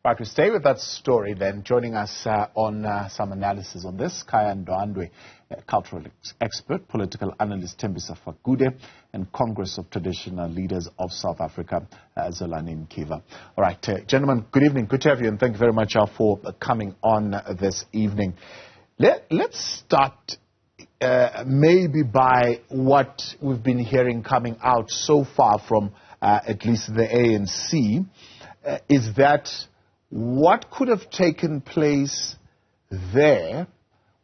Right, we stay with that story then. Joining us on some analysis on this, Khaya Ndwandwe, cultural expert, political analyst Thembisa Fakude, and Congress of Traditional Leaders of South Africa, Zolani Mkiva. All right, gentlemen, good evening. Good to have you, and thank you very much for coming on this evening. Let's start maybe by what we've been hearing coming out so far from at least the ANC, is that what could have taken place there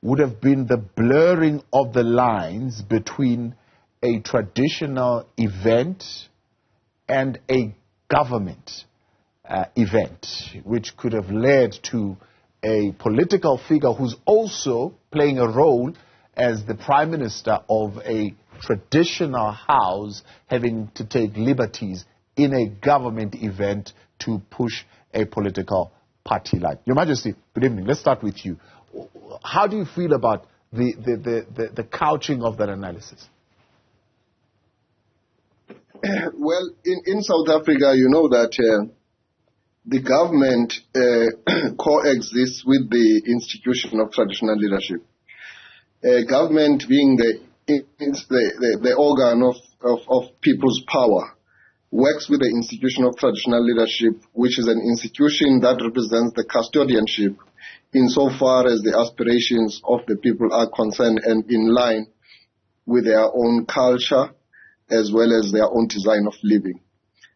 would have been the blurring of the lines between a traditional event and a government event, which could have led to a political figure who's also playing a role as the Prime Minister of a traditional house having to take liberties in a government event to push a political party line. Your Majesty, good evening. Let's start with you. How do you feel about the couching of that analysis? Well, in South Africa, you know that the government coexists with the institution of traditional leadership. Government being the organ of people's power, works with the institution of traditional leadership, which is an institution that represents the custodianship insofar as the aspirations of the people are concerned and in line with their own culture as well as their own design of living.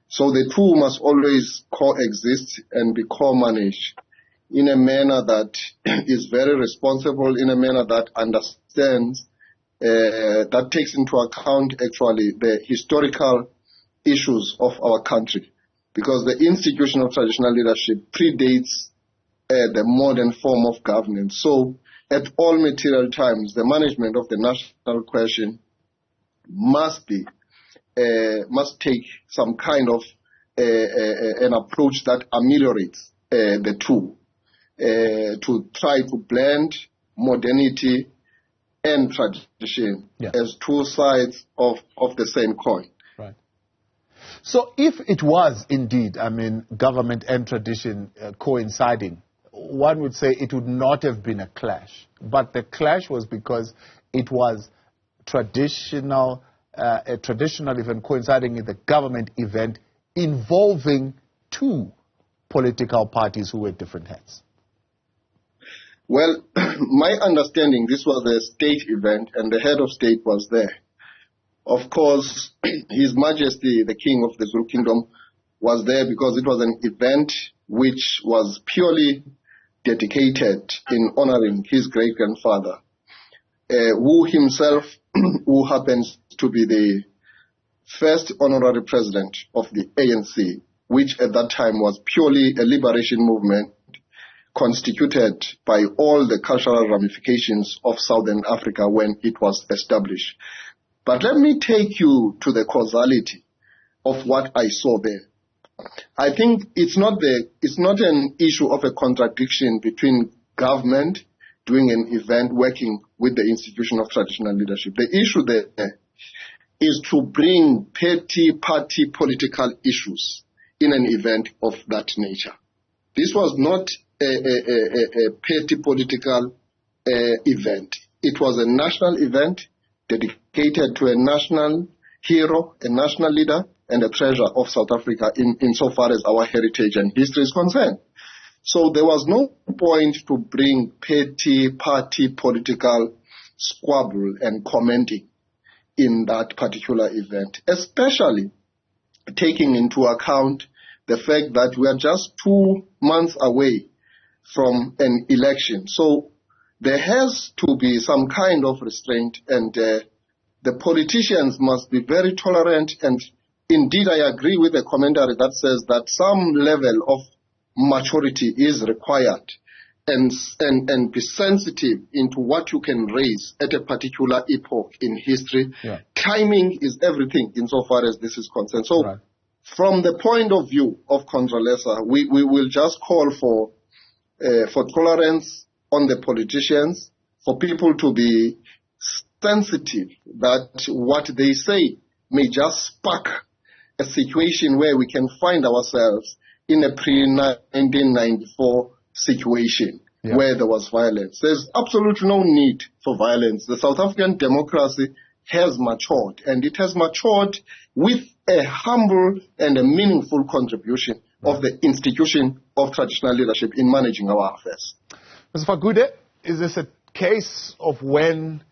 So the two must always coexist and be co-managed in a manner that is very responsible, in a manner that understands, that takes into account actually the historical issues of our country, because the institution of traditional leadership predates the modern form of governance. So at all material times, the management of the national question must take some kind of an approach that ameliorates the two, to try to blend modernity and tradition as two sides of the same coin. So if it was indeed, government and tradition coinciding, one would say it would not have been a clash. But the clash was because it was traditional, a traditional event coinciding with the government event involving two political parties who were different heads. Well, my understanding, this was a state event and the head of state was there. Of course, His Majesty, the King of the Zulu Kingdom, was there because it was an event which was purely dedicated in honoring his great-grandfather, who himself, who happens to be the first honorary president of the ANC, which at that time was purely a liberation movement constituted by all the cultural ramifications of Southern Africa when it was established. But let me take you to the causality of what I saw there. I think it's not an issue of a contradiction between government doing an event working with the institution of traditional leadership. The issue there is to bring petty party political issues in an event of that nature. This was not a petty political event. It was a national event dedicated to a national hero, a national leader, and a treasure of South Africa insofar as our heritage and history is concerned. So there was no point to bring petty party political squabble and commenting in that particular event, especially taking into account the fact that we are just 2 months away from an election. So there has to be some kind of restraint, and the politicians must be very tolerant. And indeed, I agree with the commentary that says that some level of maturity is required, and be sensitive into what you can raise at a particular epoch in history. Yeah. Timing is everything insofar as this is concerned. So from the point of view of Contralesa, we will just call for tolerance on the politicians, for people to be sensitive that what they say may just spark a situation where we can find ourselves in a pre-1994 situation where there was violence. There's absolutely no need for violence. The South African democracy has matured, and it has matured with a humble and a meaningful contribution of the institution of traditional leadership in managing our affairs. Mr. Fakude, is this a case of when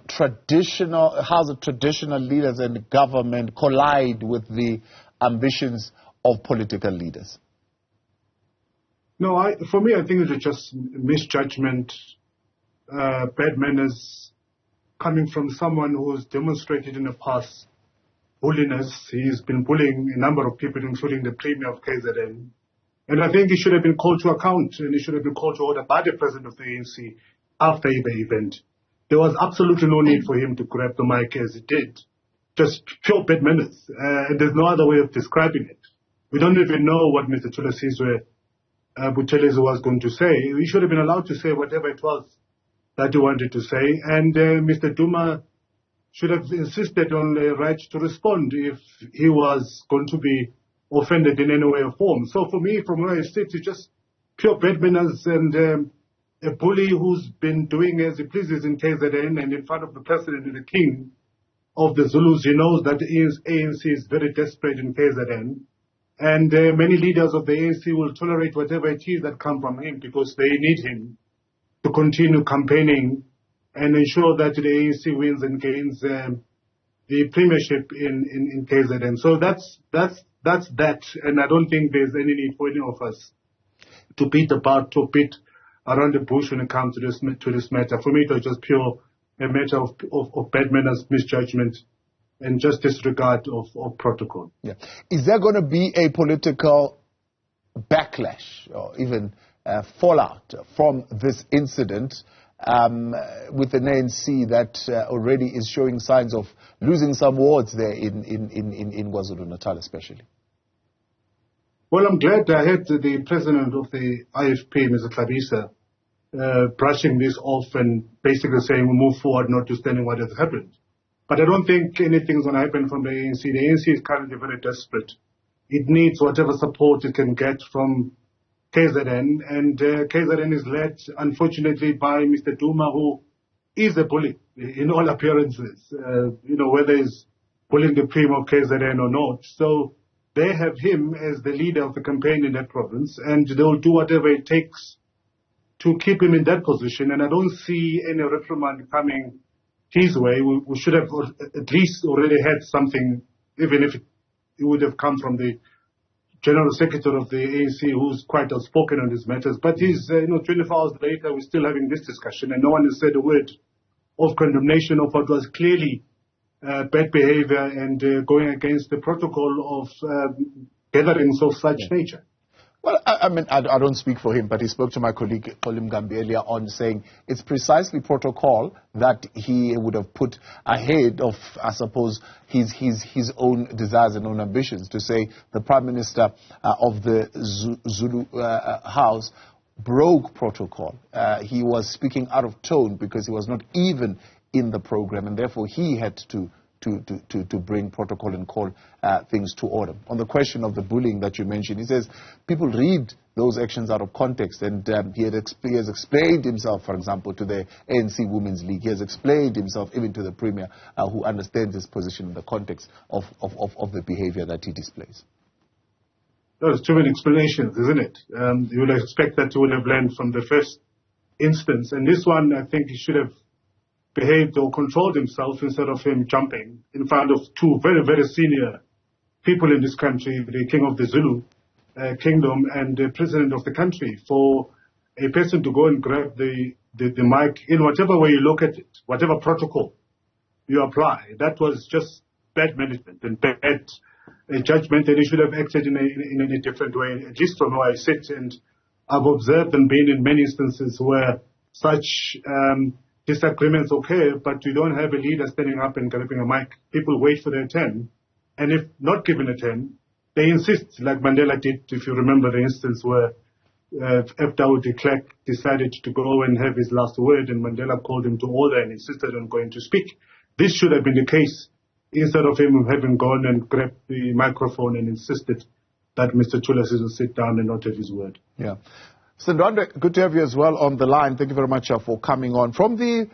how the traditional leaders and the government collide with the ambitions of political leaders? No, for me, I think it's just misjudgment, bad manners coming from someone who has demonstrated in the past bulliness. He's been bullying a number of people, including the Premier of KZN. And I think he should have been called to account, and he should have been called to order by the President of the ANC after the event. There was absolutely no need for him to grab the mic as he did. Just pure bad manners. And there's no other way of describing it. We don't even know what Mr. Thulasizwe Buthelezi was going to say. He should have been allowed to say whatever it was that he wanted to say. And Mr. Duma should have insisted on the right to respond if he was going to be offended in any way or form. So for me, from where I sit, it's just pure bad manners and a bully who's been doing as he pleases in KZN and in front of the President and the King of the Zulus. He knows that the ANC is very desperate in KZN. And many leaders of the ANC will tolerate whatever it is that comes from him because they need him to continue campaigning and ensure that the ANC wins and gains the premiership in KZN. So that's that. And I don't think there's any need for any of us to beat around the bush when it comes to this matter. For me, it was just pure a matter of bad manners, misjudgment, and just disregard of protocol. Yeah. Is there going to be a political backlash or even fallout from this incident with an ANC that already is showing signs of losing some wards there in KwaZulu-Natal especially? Well, I'm glad I heard the president of the IFP, Mr. Thembisa, brushing this off and basically saying we'll move forward, notwithstanding what has happened. But I don't think anything's going to happen from the ANC. The ANC is currently very desperate. It needs whatever support it can get from KZN, and KZN is led, unfortunately, by Mr. Duma, who is a bully in all appearances, whether he's bullying the Premier of KZN or not. So they have him as the leader of the campaign in that province, and they'll do whatever it takes to keep him in that position. And I don't see any reprimand coming his way. We should have at least already had something, even if it would have come from the General Secretary of the ANC, who's quite outspoken on these matters. But he's, 24 hours later, we're still having this discussion, and no one has said a word of condemnation of what was clearly bad behavior and going against the protocol of gatherings of such nature. Well, I don't speak for him, but he spoke to my colleague Olim Gambi earlier on saying it's precisely protocol that he would have put ahead of, I suppose, his own desires and own ambitions, to say the Prime Minister of the Zulu House broke protocol. He was speaking out of tone because he was not even in the program, and therefore he had to bring protocol and call things to order. On the question of the bullying that you mentioned, he says people read those actions out of context, and he has explained himself, for example, to the ANC Women's League. He has explained himself even to the Premier, who understands his position in the context of the behavior that he displays. There's too many explanations, isn't it? You would expect that he would have learned from the first instance. And this one, I think he should have behaved or controlled himself instead of him jumping in front of two very, very senior people in this country, the King of the Zulu Kingdom and the President of the country. For a person to go and grab the mic in whatever way you look at it, whatever protocol you apply, that was just bad management and bad judgment, and he should have acted in a different way, at least from where I sit. And I've observed and been in many instances where such disagreements occur, but you don't have a leader standing up and grabbing a mic. People wait for their turn, and if not given a turn, they insist, like Mandela did, if you remember the instance where F. de Klerk decided to go and have his last word, and Mandela called him to order and insisted on going to speak. This should have been the case, instead of him having gone and grabbed the microphone and insisted that Mr. Thulasizwe will sit down and not have his word. Yeah. Ndwandwe, good to have you as well on the line. Thank you very much for coming on. From the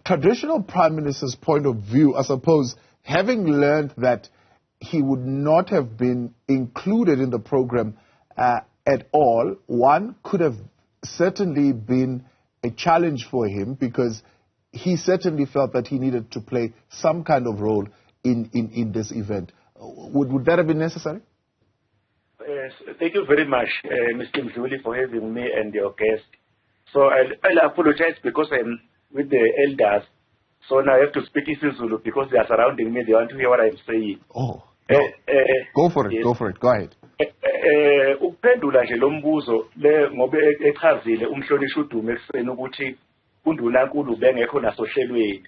traditional Prime Minister's point of view, I suppose, having learned that he would not have been included in the program at all, one could have certainly been a challenge for him, because he certainly felt that he needed to play some kind of role in this event. Would that have been necessary? Yes, thank you very much, Mr. Mzuli, for having me and your guest. So I'll apologize because I'm with the elders. So now I have to speak isiZulu because they are surrounding me. They want to hear what I'm saying. Oh, no. Go for it. Yes. Go for it. Go ahead. Ukuphendula nje lo mbuzo le ngobe echazile umhlonishwa uDuma ekuseni ukuthi uNdunankulu bengekho nasohlelweni.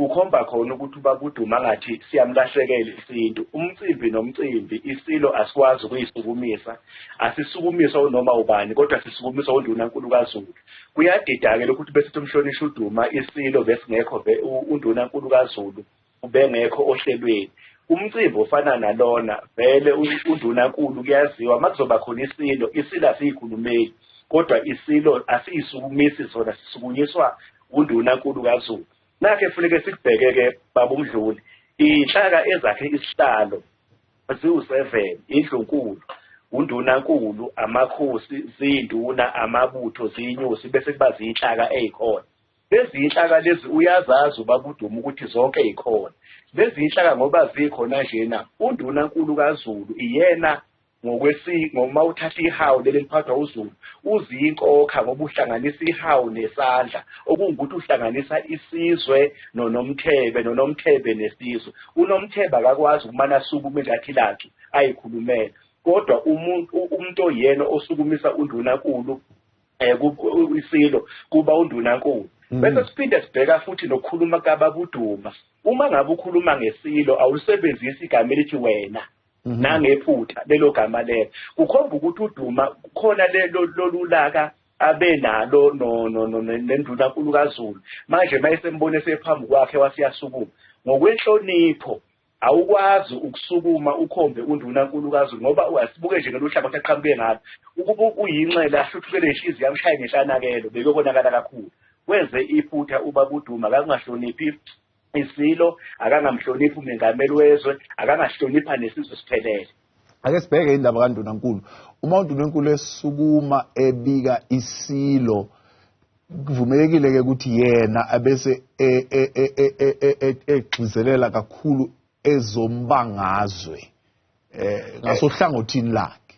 Ukhomba khona ukuthi ubabuDuma ngathi siyamlahlekela isintu. Umcimbi nomcimbi isilo asikwazi ukuyisukumisa. Asisukumiswa noma ubani kodwa sisukumiswa uNdunankulu kaZulu. Kuyadidakela ukuthi bese umhlonishwa uDuma isilo besingekho uNdunankulu kaZulu ubengekho ohlelweni. Umcimbi ofana nalona vele uNdunankulu kuyaziwa makuzoba khona isilo asiyikhulumeli kodwa isilo asiyisukumisi sona sisukunyiswa uNdunankulu kaZulu. Nakhe kufanele sikubheke baba uMdluli inhlaka ezakhe isihlalo ziwu7 indlunkulu uNdunankulu amakhosi zinduna amabutho zinyosi bese kuba zinhlaka ezikhona. Lezi inhlaka lezi uyazazi ubabuDuma ukuthi zonke ezikhona. Lezi inhlaka ngoba zikhona njena uNdunankulu kaZulu iyena ngoma uthatha ihawu leli liphathwa uZulu uzinkokha ngoba uhlanganisa ihawu nesandla okungukuthi uhlanganisa isizwe nonomthebe nesizwe. UNomthebe akakwazi ukumana asukume ngathi lakhe ayikhulumela kodwa umuntu oyena osukumisa uNdunankulu isilo kuba uNdunankulu. Bese siphinde sibheka futhi nokukhuluma kababuDuma. Uma ngabe ukhuluma ngesilo awulisebenzisi igama elithi wena nangephutha lelo gama lelo. Kukhomba ukuthi uDuma khona lolulaka abenalo neNdunankulu kaZulu. Manje mayesembone sephambi kwakhe wasiyasukuma. Ngokwenhlonipho awukwazi ukusukuma ukhombe uNdunankulu kaZulu ngoba uyasibuke nje ngeluhlaba aqhamuke ngalo. Ukuba uyinxele ahluthukele inhliziyo yamshaya ngenhlanakelo bebekonakala kakhulu. Wenze iphutha ubabuDuma akangahloniphi isilo, akangamhloniphi umengameli wezwe, akangahlonipha nesizwe siphelele. Ake sibheke indaba kaNdunankulu. Uma uNdunankulu esukuma ebika isilo, kuvumelekile ke ukuthi yena abese egxizelela kakhulu ezombangazwe ngasohlangothini lakhe.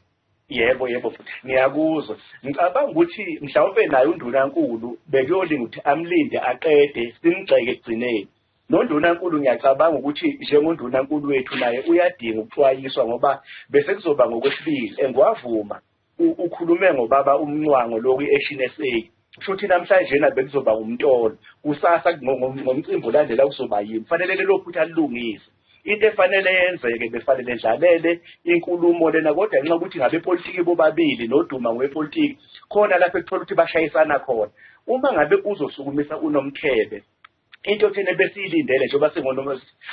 Yebo futhi ngiyakuzwa. Ngicabanga ukuthi mhlawumbe naye uNdunankulu bekuyolinga ukuthi amlinde aqede simgxeke egcineni. NoNdunankulu ngiyacabanga ukuthi njengoNdunankulu wethu naye uyadinga ukuxwayiswa ngoba bese kuzoba ngokwesibili engwavuma ukhulume ngobaba umncwango lokhu eSHNSA. Futhi namhlanje na bekuzoba umntolo. Kusasa ngomcimbi olandela kuzoba yini. Kufanele lelo phutha lilungise. Into efanele yenzeke befanele dlalele inkulumo lena kodwa nxa ukuthi ngabe politiki bobabili noDuma ngwepolitiki khona lapho ekuthola ukuthi bashayisana khona. Uma ngabe uzosukumisa uNomthebe into thina besiyilindele njengoba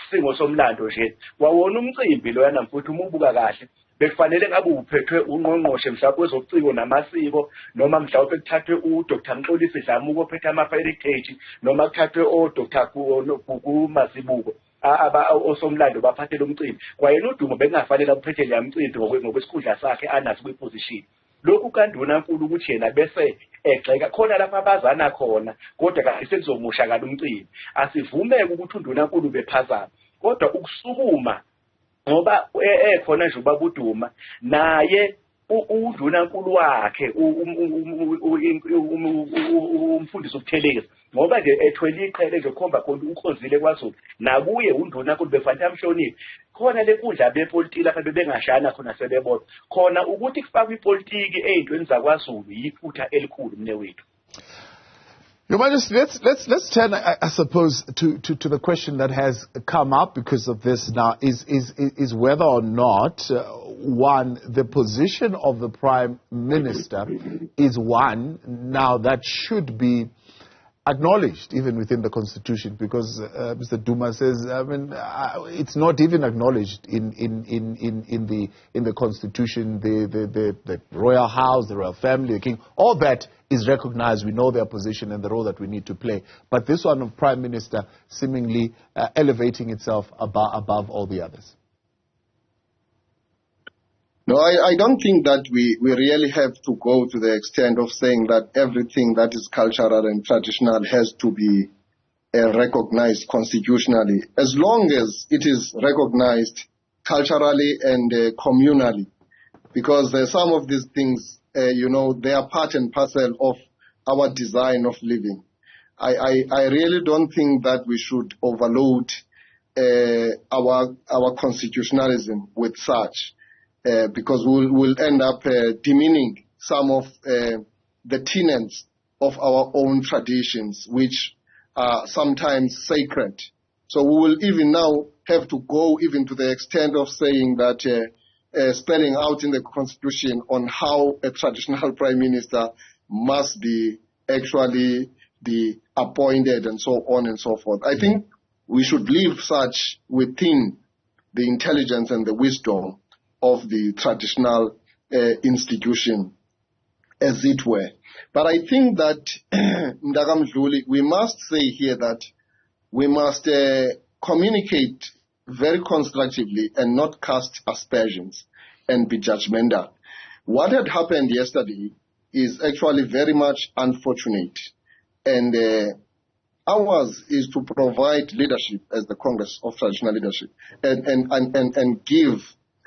singosomlando nje wawona umcimbi lo yana mfuthu umubuka kahle bekufanele ngabe uphethwe ungqongqoshe mhlawumbe wezobuciko namasiko noma mhlawumbe kuthathwe uDr Mxolisi Dlamuko ophethe ama-heritage noma kuthathwe oDr Mazibuko osomlando baphathele umcimbi. Kwayena uDuma bengafanele uphethe le mcimbi ngokwesikhundla sakhe anaso kwiposition. Lokhu kaNdunankulu ukuthi yena bese egxeka khona lapha abazana khona kodwa kahle sekuzomushakala umcimbi. Asivumeke ukuthi uNdunankulu bephazama kodwa ukusukuma ngoba ekhona nje ubabuDuma naye uNdunankulu wakhe umfundisi uButhelezi ngoba nje ethwele iqhele nje khomba khona ukhonzile kwaZulu nakuye uNdunankulu befanele amhloniphe khona lenkundla bepolitiki lapha bebengashana khona sebebona khona ukuthi kufakwe ipolitiki ezintweni zakwaZulu yiphutha elikhulu mne wethu. Your Majesty, let's turn, I suppose, to the question that has come up because of this now is whether or not, one, the position of the Prime Minister is one now that should be acknowledged even within the constitution, because Mr. Duma says, it's not even acknowledged in the constitution. The royal house, the royal family, the king, all that is recognized. We know their position and the role that we need to play. But this one of Prime Minister seemingly elevating itself above all the others. No, I don't think that we really have to go to the extent of saying that everything that is cultural and traditional has to be recognized constitutionally, as long as it is recognized culturally and communally, because some of these things, they are part and parcel of our design of living. I really don't think that we should overload our constitutionalism with such. Because we'll end up demeaning some of the tenets of our own traditions, which are sometimes sacred. So we will even now have to go even to the extent of saying that, spelling out in the constitution on how a traditional prime minister must be actually be appointed and so on and so forth. I think we should leave such within the intelligence and the wisdom of the traditional institution, as it were. But I think that, we must say here that we must communicate very constructively and not cast aspersions and be judgmental. What had happened yesterday is actually very much unfortunate. And ours is to provide leadership as the Congress of Traditional Leadership and give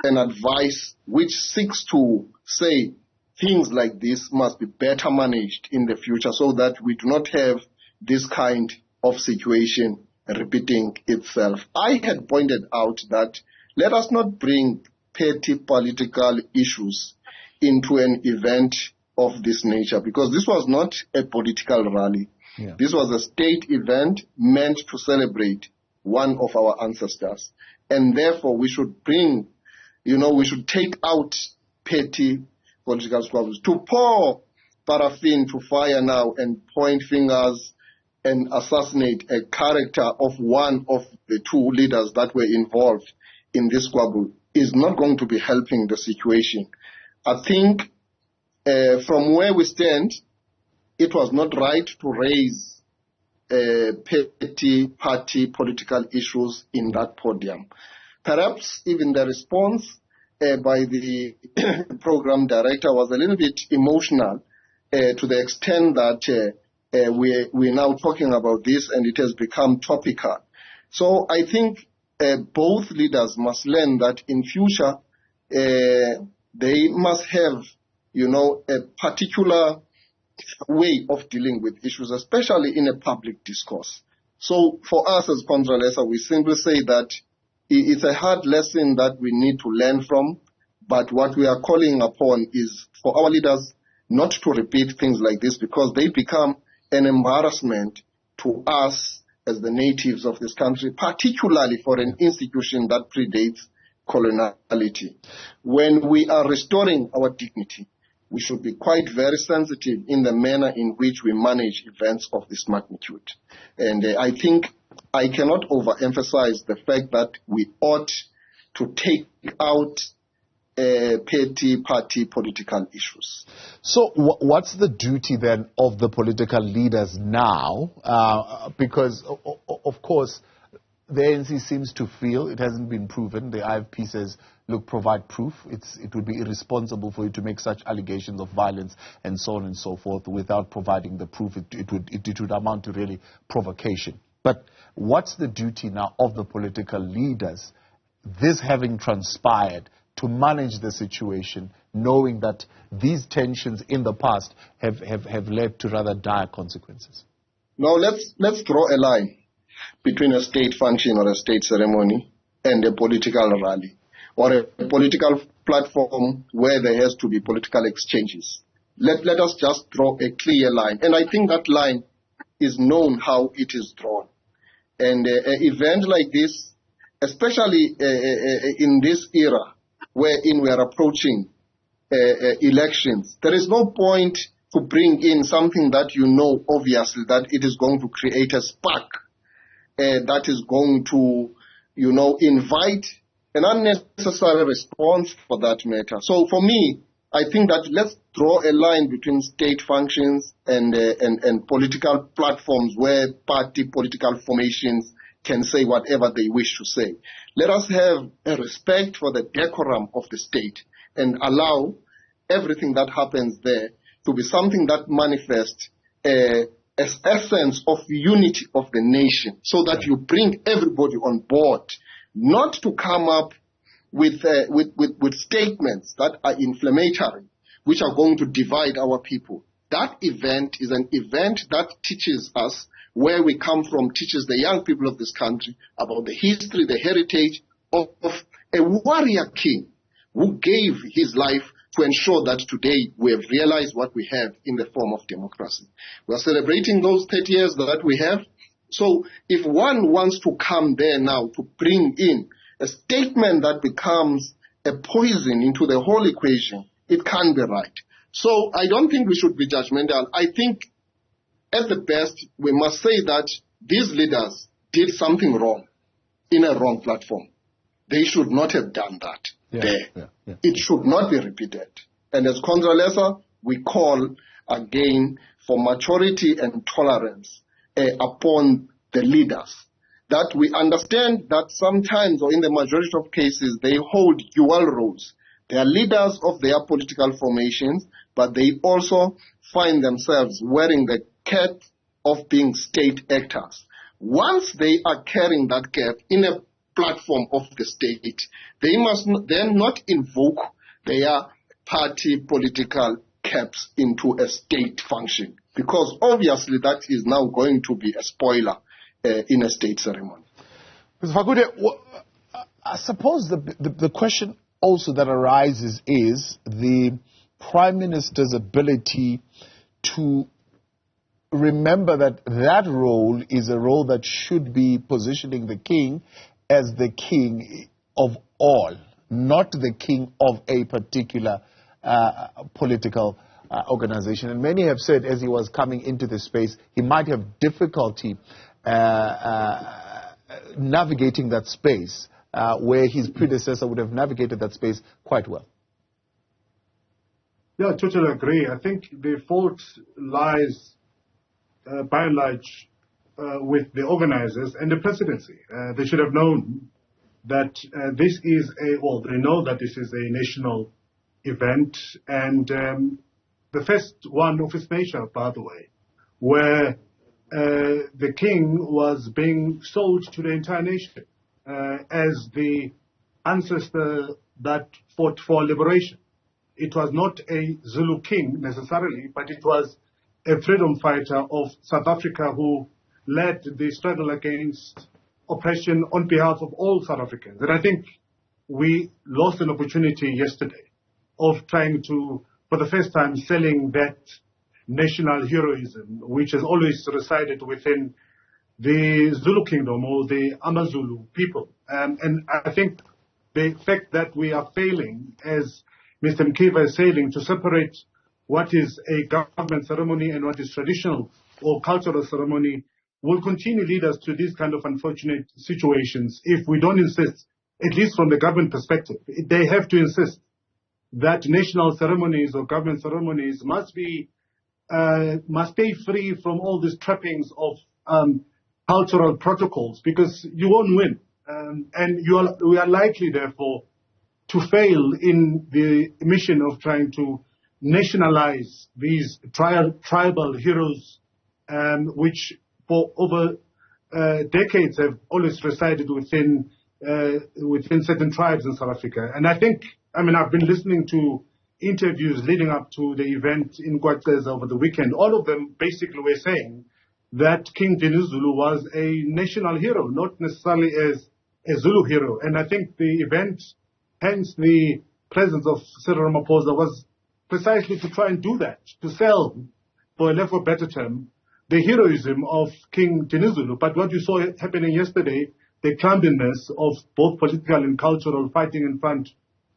an advice which seeks to say things like this must be better managed in the future so that we do not have this kind of situation repeating itself. I had pointed out that let us not bring petty political issues into an event of this nature, because this was not a political rally. Yeah. This was a state event meant to celebrate one of our ancestors. And therefore we should we should take out petty political squabbles. To pour paraffin to fire now and point fingers and assassinate a character of one of the two leaders that were involved in this squabble is not going to be helping the situation. I think from where we stand, it was not right to raise petty party political issues in that podium. Perhaps even the response by the program director was a little bit emotional to the extent that we're now talking about this and it has become topical. So I think both leaders must learn that in future they must have, a particular way of dealing with issues, especially in a public discourse. So for us as Contralesa, we simply say that it's a hard lesson that we need to learn from, but what we are calling upon is for our leaders not to repeat things like this, because they become an embarrassment to us as the natives of this country, particularly for an institution that predates coloniality. When we are restoring our dignity, we should be quite very sensitive in the manner in which we manage events of this magnitude. And I think I cannot overemphasize the fact that we ought to take out petty party political issues. So what's the duty then of the political leaders now? Because, of course, the ANC seems to feel it hasn't been proven. The IFP says, look, provide proof. It would be irresponsible for you to make such allegations of violence and so on and so forth without providing the proof. It would amount to really provocation. But what's the duty now of the political leaders, this having transpired, to manage the situation, knowing that these tensions in the past have led to rather dire consequences? Now let's draw a line between a state function or a state ceremony and a political rally or a political platform where there has to be political exchanges. Let us just draw a clear line. And I think that line is known how it is drawn. And an event like this, especially in this era wherein we are approaching elections, there is no point to bring in something that you know, obviously, that it is going to create a spark that is going to, invite an unnecessary response for that matter. So for me, I think that let's draw a line between state functions and political platforms where party political formations can say whatever they wish to say. Let us have a respect for the decorum of the state and allow everything that happens there to be something that manifests as essence of unity of the nation, so that you bring everybody on board, not to come up with statements that are inflammatory, which are going to divide our people. That event is an event that teaches us where we come from, teaches the young people of this country about the history, the heritage of a warrior king who gave his life to ensure that today we have realized what we have in the form of democracy. We are celebrating those 30 years that we have. So if one wants to come there now to bring in a statement that becomes a poison into the whole equation, it can't be right. So I don't think we should be judgmental. I think at the best, we must say that these leaders did something wrong in a wrong platform. They should not have done that there. It should not be repeated. And as Contralesa, we call again for maturity and tolerance upon the leaders. That we understand that sometimes, or in the majority of cases, they hold dual roles. They are leaders of their political formations, but they also find themselves wearing the cap of being state actors. Once they are carrying that cap in a platform of the state, they must then not invoke their party political caps into a state function, because obviously that is now going to be a spoiler in a state ceremony. Mr. Fakude, I suppose the question also that arises is the Prime Minister's ability to remember that that role is a role that should be positioning the king as the king of all, not the king of a particular political organization. And many have said, as he was coming into the space, he might have difficulty navigating that space where his predecessor would have navigated that space quite well. Yeah, I totally agree. I think the fault lies, by and large, with the organizers and the presidency. They should have known that this is they know that this is a national event, and the first one of its nature, by the way, where the king was being sold to the entire nation as the ancestor that fought for liberation. It was not a Zulu king necessarily, but it was a freedom fighter of South Africa who led the struggle against oppression on behalf of all South Africans. And I think we lost an opportunity yesterday of trying to, for the first time, selling that national heroism, which has always resided within the Zulu kingdom or the AmaZulu people. And I think the fact that we are failing, as Mr. Mkiva is saying, to separate what is a government ceremony and what is traditional or cultural ceremony will continue to lead us to these kind of unfortunate situations if we don't insist, at least from the government perspective. They have to insist that national ceremonies or government ceremonies must stay free from all these trappings of cultural protocols, because you won't win. And we are likely, therefore, to fail in the mission of trying to nationalize these tribal heroes, which for over decades have always resided within certain tribes in South Africa. And I've been listening to interviews leading up to the event in KwaCeza over the weekend. All of them basically were saying that King Dinuzulu was a national hero, not necessarily as a Zulu hero. And I think the event, hence the presence of Cyril Ramaphosa, was precisely to try and do that, to sell, for a lack of a better term, the heroism of King Dinuzulu. But what you saw happening yesterday, the clumsiness of both political and cultural fighting in front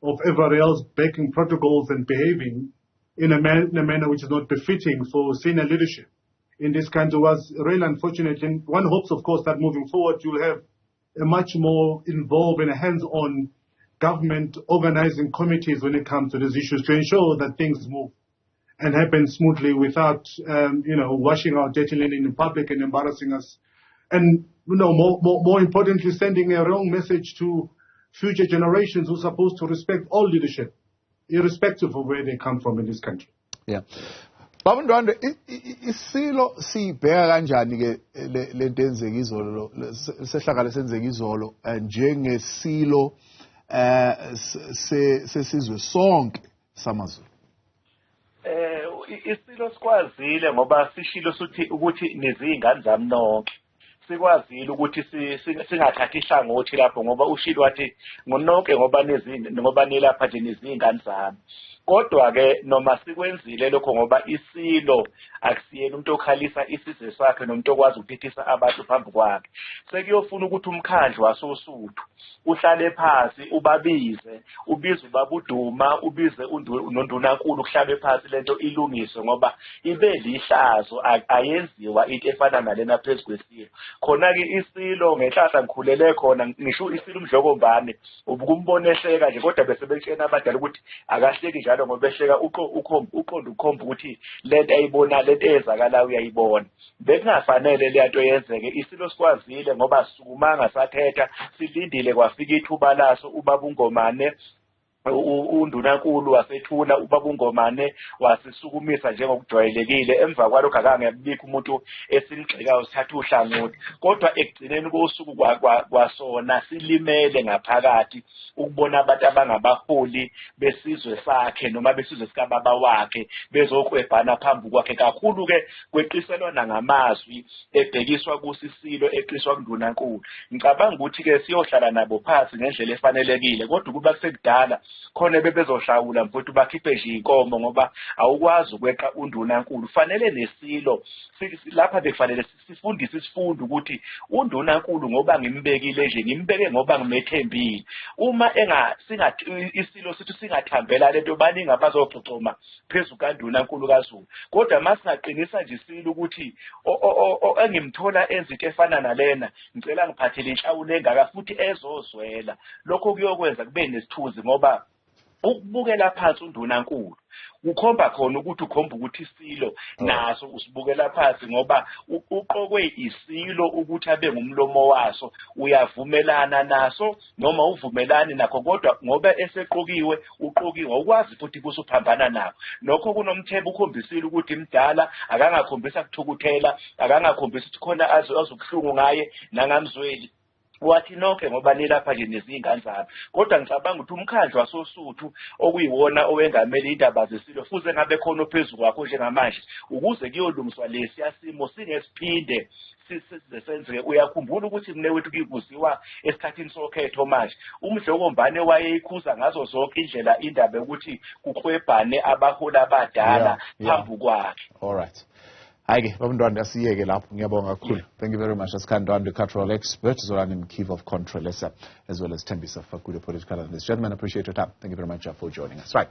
of everybody else, breaking protocols and behaving in a manner which is not befitting for senior leadership in this country was really unfortunate. And one hopes, of course, that moving forward you'll have a much more involved and hands-on government organizing committees when it comes to these issues to ensure that things move and happen smoothly without, washing our dirty linen in public and embarrassing us. And, more importantly, sending a wrong message to future generations who are supposed to respect all leadership, irrespective of where they come from in this country. Yeah. Baba Ndwandwe, isilo sibheka kanjani ke lento enzeka izolo sehlakala senzeka izolo njengesilo sesizwe sonke samaZulu? Isilo sikwazile ngoba sishilo ukuthi nezingane zami nonke sikwazile ukuthi singathathi ihlangothi lapho ngoba ushilo wathi ngononke ngoba nilapha nje nezingane zami. Kodwa ke noma sikwenzile lokho ngoba isilo akusiyena umuntu okhalisa isizwe sakhe nomuntu okwazi ukuphithisa abantu phambi kwakhe. Sekuyofuna ukuthi umkhandlu wasosuthu uhlale phansi ubize ubabuduma, ubize uNondunankulu uhlabe phansi lento ilungiswe ngoba ibe lihlazo ayenziwa into efana nalena phezu kwesilo. Khona ke isilo ngenhlahla ngikhulele khona ngisho isilo umdlokombane ubukumbona ehleka nje kodwa bese betshena abadala ukuthi akahleki njalo ngoba ehleka uqonda ukhomba ukuthi lento ayibona lento ezakala uyayibona. Bekungafanele lento yenzeke. Isilo sikwazile ngoba sikumanga sathetha silindile kwafika ithuba laso ubabungomane uNdunankulu wasethula ubabungomane wasisukumisa njengokujwayelekile. Emva kwalokho akangebikho umuntu esimgxekayo sithatha uhlangothi kodwa ekugcineni kosuku kwasona silimele ngaphakathi ukubona abantu abangabaholi besizwe sakhe noma besizwe sikababa wakhe bezokwebhana phambi kwakhe kakhulu ke kweqiselwana ngamazwi ebhekiswa kusisilo eqiswa kuNdunankulu. Ngicabanga ukuthi ke siyohlala nabo phansi ngendlela efanelekile kodwa kuba sekudala khona bebezohlawula mfowethu bakhiphe nje inkomo ngoba awukwazi ukweqa uNdunankulu. Fanele nesilo lapha bekufanele sifundise isifundo ukuthi uNdunankulu ngoba ngimbekile nje ngimbeke ngoba ngimethembile. Uma isilo sithi singathambela lento baningi abazoxoxoma phezu kaNdunankulu kaZulu. Kodwa masingaqinisa nje isilo ukuthi engimthola enzinto efana nalena ngicela ngiphathele inhlawulo engaka futhi ezozwela. Lokho kuyokwenza kube nesithuzi ngoba ukubukela phansi uNdunankulu ukhomba khona ukuthi isilo naso usibukela phansi ngoba uqokwe isilo ukuthi abe ngumlomo waso. Uyavumelana naso noma uvumelani nakho kodwa ngoba eseqokiwe uqokiwe ukwazi futhi kusuphambana nawo. Lokho kunomthebo ukhombisile ukuthi imdala akangakhombisa kuthukuthela, akangakhombisa ukuthi khona azokuhlungu ngaye nangamzweli. Wathi nonke ngoba nilapha nje nezingane zami. Kodwa ngicabanga ukuthi umkhandlu wasosuthu okuyiwona owengamele indaba zesilo fuze ngabe khona phezulu kwakho njengamanje ukuze kuyolungiswa lesiyasimo singesiphinde sisenzeke. Uyakhumbula ukuthi mne wethu kuyibuziwa esikhathini sokhetho manje umdlokombane wayeyikhuza ngazo zonke indlela indaba ukuthi kukhwebhane abaholi abadala phambi kwakhe. All right. Hayi Baba Ndwandwe asiyeke lapho ngiyabonga kakhulu. Thank you very much. Khaya Ndwandwe, cultural expert, Zolani Mkiva of Contralesa, as well as Thembisa Fakude, political analyst. Gentlemen, appreciate your time. Thank you very much for joining us. Right.